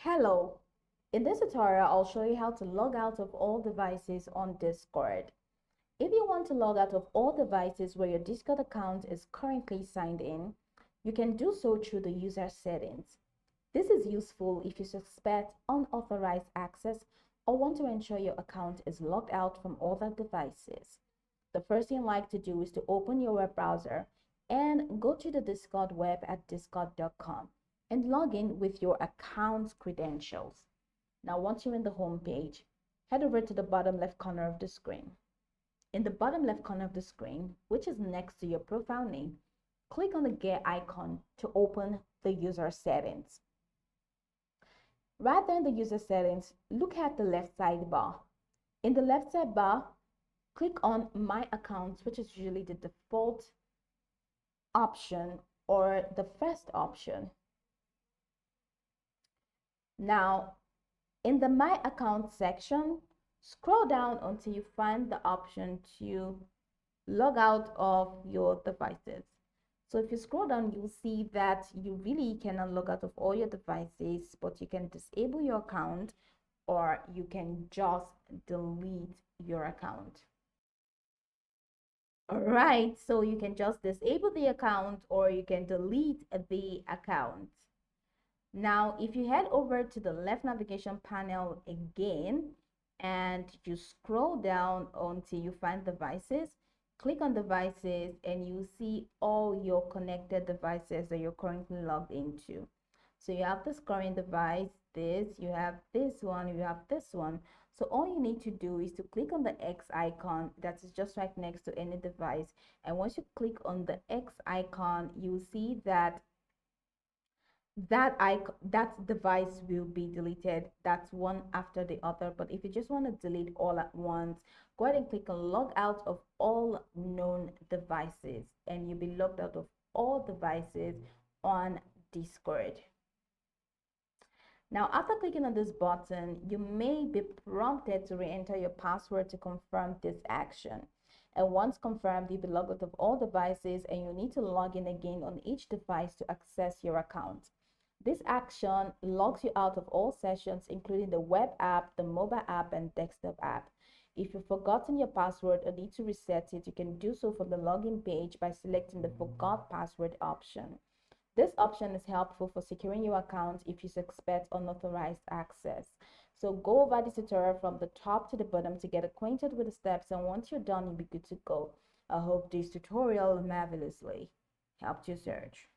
Hello, in this tutorial I'll show you how to log out of all devices on Discord. If you want to log out of all devices where your Discord account is currently signed in, you can do so through the user settings. This is useful if you suspect unauthorized access or want to ensure your account is logged out from other devices. The first thing I like to do is to open your web browser and go to the Discord web at discord.com and log in with your account's credentials. Now, once you're in the home page, head over to the bottom left corner of the screen. In the bottom left corner of the screen, which is next to your profile name, click on the gear icon to open the user settings. Right there in the user settings, look at the left sidebar. In the left sidebar, click on My Accounts, which is usually the default option or the first option. Now, in the My Account section, scroll down until you find the option to log out of your devices. So if you scroll down, you'll see that you really cannot log out of all your devices, but you can disable your account or you can just delete your account. All right, so you can just disable the account or you can delete the account. Now, if you head over to the left navigation panel again and you scroll down until you find devices, click on devices and you see all your connected devices that you're currently logged into. So you have this current device, you have this one, you have this one. So all you need to do is to click on the X icon that is just right next to any device. And once you click on the X icon, you'll see that that device will be deleted. That's one after the other. But if you just want to delete all at once, go ahead and click on log out of all known devices and you'll be logged out of all devices on Discord. Now, after clicking on this button, you may be prompted to re-enter your password to confirm this action. And once confirmed, you'll be logged out of all devices and you need to log in again on each device to access your account. This action logs you out of all sessions, including the web app, the mobile app, and desktop app. If you've forgotten your password or need to reset it, you can do so from the login page by selecting the Forgot Password option. This option is helpful for securing your account if you suspect unauthorized access. So go over this tutorial from the top to the bottom to get acquainted with the steps, and once you're done, you'll be good to go. I hope this tutorial marvelously helped you search.